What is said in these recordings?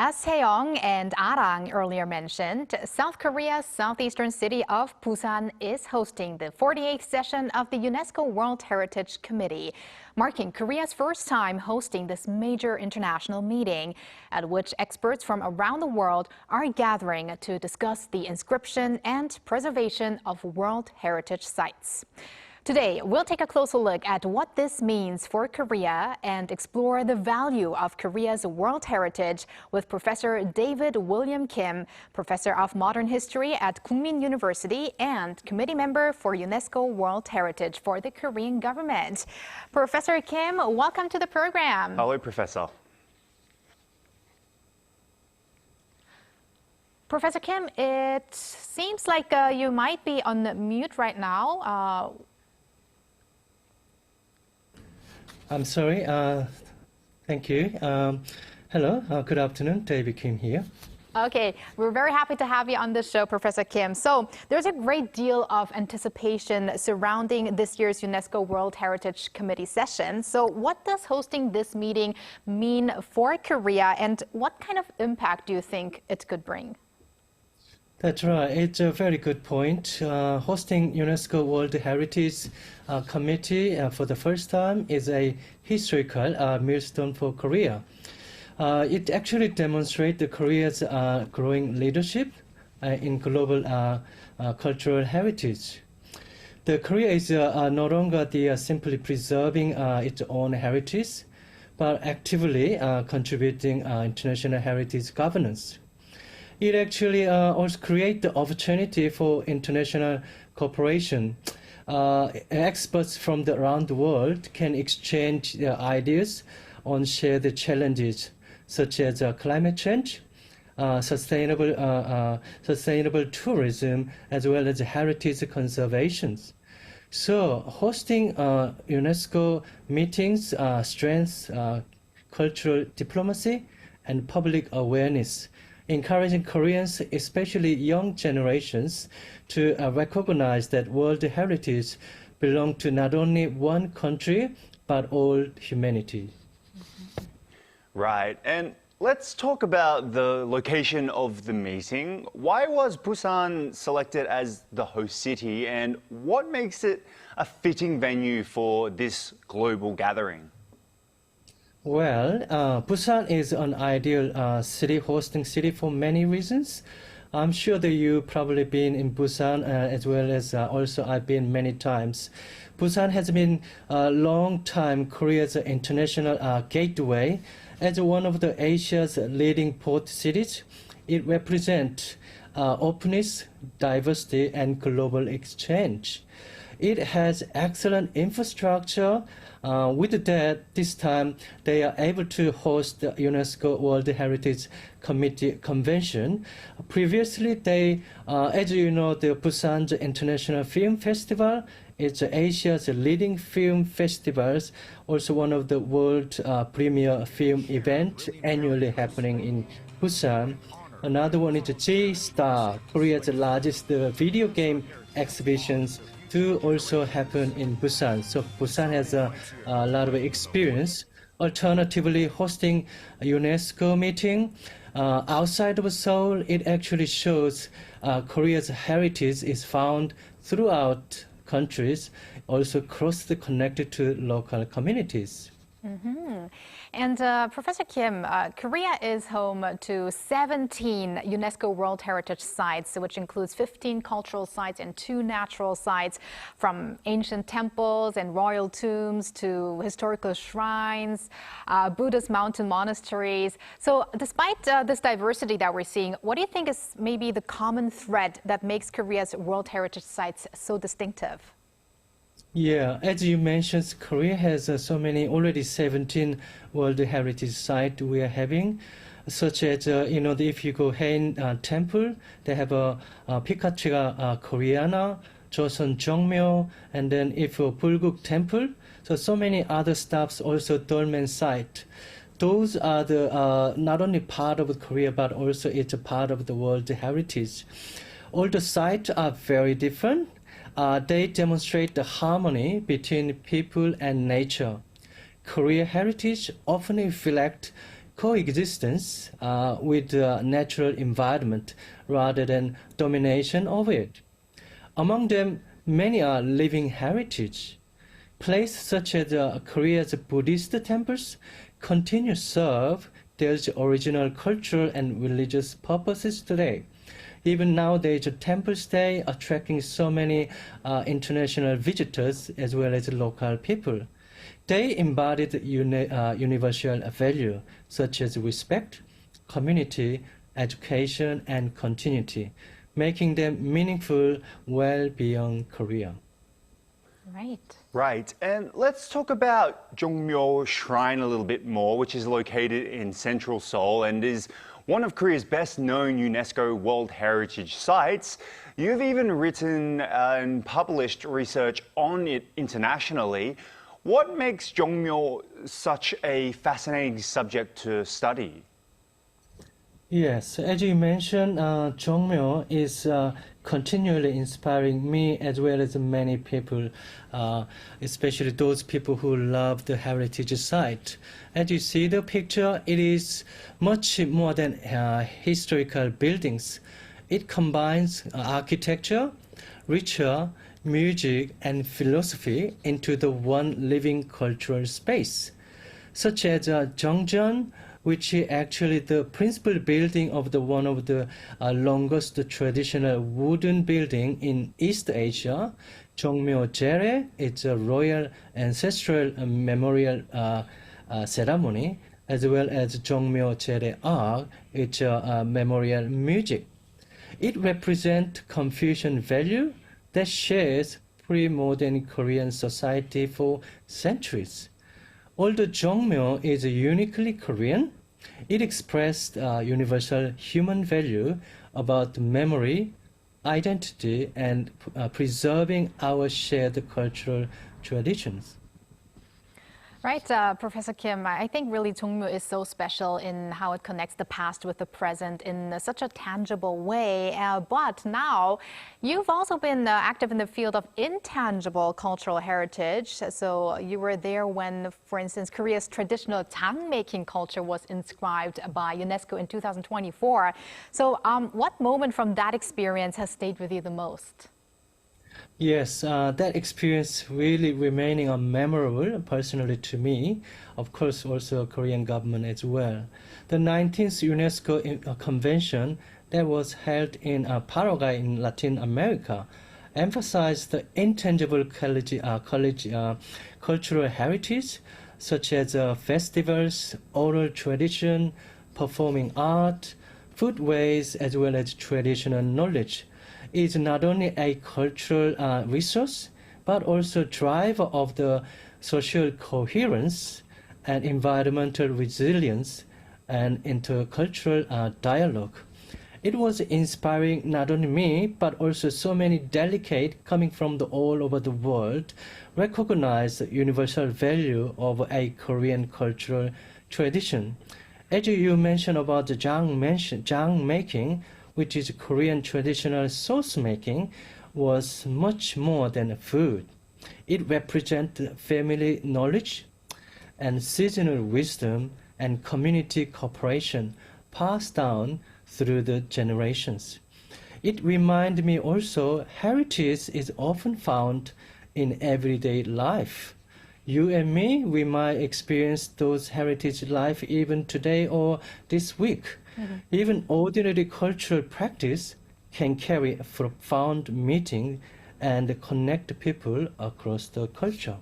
As Seong and Arirang earlier mentioned, South Korea's southeastern city of Busan is hosting the 48th session of the UNESCO World Heritage Committee, marking Korea's first time hosting this major international meeting, at which experts from around the world are gathering to discuss the inscription and preservation of World Heritage sites. Today, we'll take a closer look at what this means for Korea and explore the value of Korea's World Heritage with Professor David William Kim, Professor of Modern History at Kookmin University and Committee Member for UNESCO World Heritage for the Korean government. Professor Kim, welcome to the program. Hello, Professor. Professor Kim, it seems like you might be on mute right now. I'm sorry. Thank you. Hello. Good afternoon. David Kim here. Okay, we're very happy to have you on the show, Professor Kim. So there's a great deal of anticipation surrounding this year's UNESCO World Heritage Committee session. So what does hosting this meeting mean for Korea, and what kind of impact do you think it could bring? That's right. It's a very good point. Hosting UNESCO World Heritage Committee for the first time is a historical milestone for Korea. It actually demonstrates Korea's growing leadership in global cultural heritage. Korea is no longer simply preserving its own heritage, but actively contributing international heritage governance. It actually also creates the opportunity for international cooperation. Experts from around the world can exchange their ideas on shared challenges such as climate change, sustainable tourism, as well as heritage conservation. So hosting UNESCO meetings strengthens cultural diplomacy and public awareness, encouraging Koreans, especially young generations, to recognize that world heritage belongs to not only one country, but all humanity. Right, and let's talk about the location of the meeting. Why was Busan selected as the host city, and what makes it a fitting venue for this global gathering? Well, Busan is an ideal hosting city for many reasons. I'm sure that you've probably been in Busan as well as also I've been many times. Busan has been a long time Korea's international gateway. As one of Asia's leading port cities, it represents openness, diversity, and global exchange. It has excellent infrastructure. With that, this time they are able to host the UNESCO World Heritage Committee convention. Previously, as you know, the Busan International Film Festival is Asia's leading film festivals, also one of the world premier film events annually happening in Busan. Another one is G-Star, Korea's largest video game exhibitions, to also happen in Busan. So Busan has a lot of experience. Alternatively, hosting a UNESCO meeting outside of Seoul, it actually shows Korea's heritage is found throughout countries, also closely connected to local communities. Mm-hmm. And Professor Kim, Korea is home to 17 UNESCO World Heritage Sites, which includes 15 cultural sites and 2 natural sites, from ancient temples and royal tombs to historical shrines, Buddhist mountain monasteries. So despite this diversity that we're seeing, what do you think is maybe the common thread that makes Korea's World Heritage Sites so distinctive? Yeah, as you mentioned, Korea has so many, already 17 World Heritage Sites we are having, such as, if you go Haein Temple, they have a Pikachiga Koreana, Joseon Jeongmyo, and then if Bulguk Temple, so many other stuffs, also Dolmen site. Those are the not only part of Korea, but also it's a part of the World Heritage. All the sites are very different. They demonstrate the harmony between people and nature. Korea heritage often reflects coexistence with the natural environment rather than domination of it. Among them, many are living heritage. Places such as Korea's Buddhist temples continue to serve their original cultural and religious purposes today. Even nowadays, the temples stay attracting so many international visitors as well as local people. They embodied universal value such as respect, community, education, and continuity, making them meaningful well beyond Korea. Right. Right, and let's talk about Jongmyo Shrine a little bit more, which is located in central Seoul and is one of Korea's best-known UNESCO World Heritage sites. You've even written and published research on it internationally. What makes Jongmyo such a fascinating subject to study? Yes, as you mentioned, Jongmyo is continually inspiring me as well as many people, especially those people who love the heritage site. As you see the picture, it is much more than historical buildings. It combines architecture, ritual, music, and philosophy into the one living cultural space, such as Jeongjeon, which is actually the principal building of one of the longest traditional wooden building in East Asia. Jongmyo Jere, it's a royal ancestral memorial ceremony, as well as Jongmyo Jere Ark, it's a memorial music. It represents Confucian value that shares pre-modern Korean society for centuries. Although Jongmyo is uniquely Korean, it expressed universal human value about memory, identity, and preserving our shared cultural traditions. Right, Professor Kim, I think really Jongmyo is so special in how it connects the past with the present in such a tangible way. But now, you've also been active in the field of intangible cultural heritage. So you were there when, for instance, Korea's traditional jang-making culture was inscribed by UNESCO in 2024. So what moment from that experience has stayed with you the most? Yes, that experience really remaining memorable personally to me, of course also Korean government as well. The 19th UNESCO convention that was held in Paraguay in Latin America emphasized the intangible cultural heritage such as festivals, oral tradition, performing art, foodways, as well as traditional knowledge. Is not only a cultural resource, but also driver of the social coherence and environmental resilience and intercultural dialogue. It was inspiring not only me, but also so many delegates coming from all over the world recognize the universal value of a Korean cultural tradition. As you mentioned about the jang making, which is Korean traditional sauce making, was much more than food. It represents family knowledge and seasonal wisdom and community cooperation passed down through the generations. It reminds me also heritage is often found in everyday life. You and me, we might experience those heritage life even today or this week. Mm-hmm. Even ordinary cultural practice can carry a profound meaning and connect people across the culture.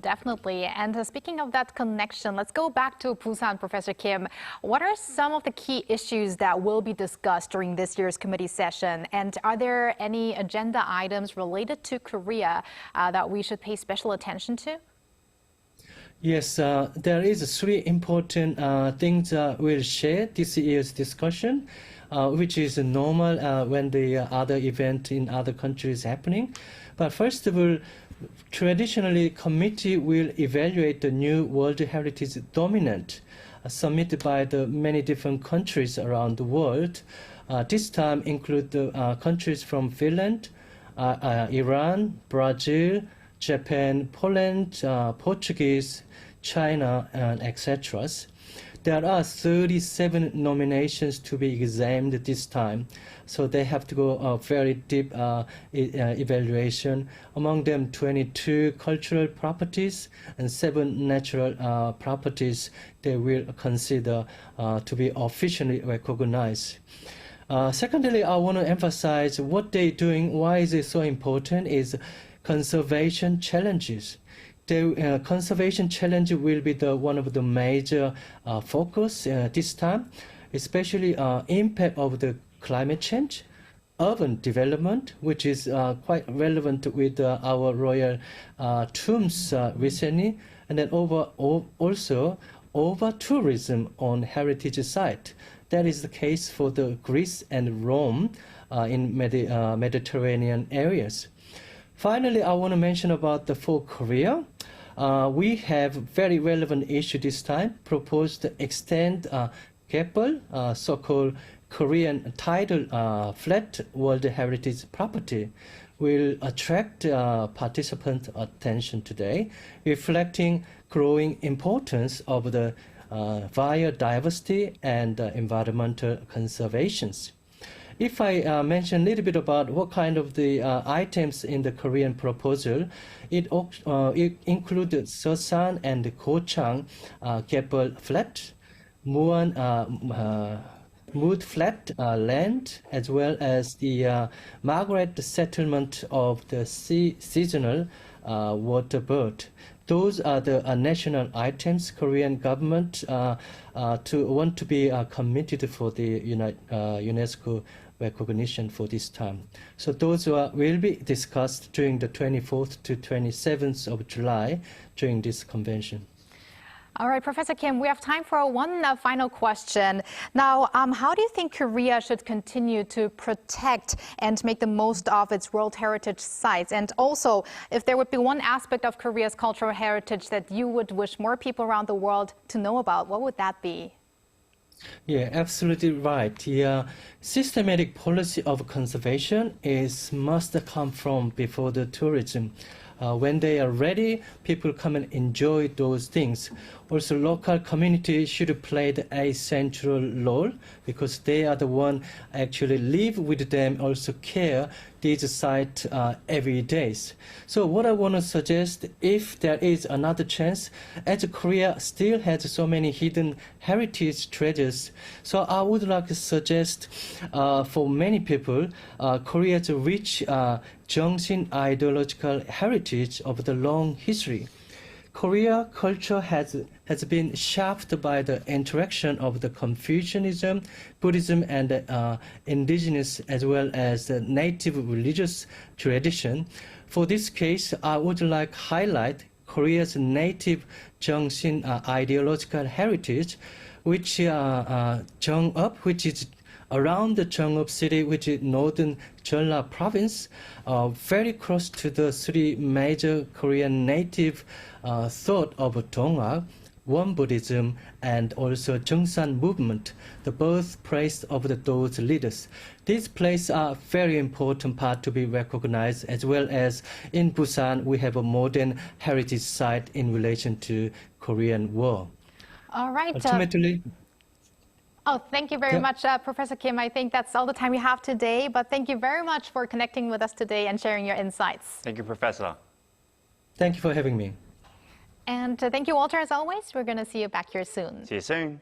Definitely. And speaking of that connection, let's go back to Busan, Professor Kim. What are some of the key issues that will be discussed during this year's committee session? And are there any agenda items related to Korea that we should pay special attention to? Yes, there is three important things we'll share this year's discussion, which is normal when the other event in other countries is happening. But first of all, traditionally, committee will evaluate the new World Heritage Dominant submitted by the many different countries around the world. This time include the countries from Finland, Iran, Brazil, Japan, Poland, Portuguese, China, and etc. There are 37 nominations to be examined this time, so they have to go a very deep evaluation. Among them, 22 cultural properties and 7 natural properties they will consider to be officially recognized. Secondly, I want to emphasize what they're doing, why is it so important, is conservation challenges. The conservation challenge will be one of the major focus this time, especially impact of the climate change, urban development, which is quite relevant with our royal tombs recently, and then also over tourism on heritage site. That is the case for the Greece and Rome in Mediterranean areas. Finally, I want to mention about for Korea. We have very relevant issue this time, proposed to extend Gapal, so-called Korean tidal flat World Heritage property, will attract participant attention today, reflecting growing importance of the biodiversity and environmental conservations. If I mention a little bit about what kind of the items in the Korean proposal, it included Seosan and Gochang Gapal flat, Muan Mood flat land, as well as the Margaret settlement of the seasonal water bird. Those are the national items Korean government want to be committed for the UNESCO recognition for this time. So those will be discussed during the 24th to 27th of July during this convention. All right, Professor Kim, we have time for one final question. Now, how do you think Korea should continue to protect and make the most of its World Heritage sites? And also, if there would be one aspect of Korea's cultural heritage that you would wish more people around the world to know about, what would that be? Yeah, absolutely right. The systematic policy of conservation must come from before the tourism. When they are ready, people come and enjoy those things. Also, local community should play a central role because they are the one actually live with them, also care these sites every day. So what I want to suggest, if there is another chance, as Korea still has so many hidden heritage treasures, so I would like to suggest for many people, Korea's rich Jeongsin ideological heritage of the long history. Korea culture has been shaped by the interaction of the Confucianism, Buddhism, and indigenous as well as the native religious tradition. For this case, I would like to highlight Korea's native Jeongsin ideological heritage, which Jeongup, which is around the Jeongup city, which is northern Jeolla province, very close to the three major Korean native thought of Dongak, Won Buddhism, and also Jeongsan movement, the birthplace of those leaders. These places are very important part to be recognized, as well as in Busan, we have a modern heritage site in relation to Korean War. All right. Ultimately, thank you very much, Professor Kim. I think that's all the time we have today, but thank you very much for connecting with us today and sharing your insights. Thank you, Professor. Thank you for having me. And thank you, Walter, as always. We're going to see you back here soon. See you soon.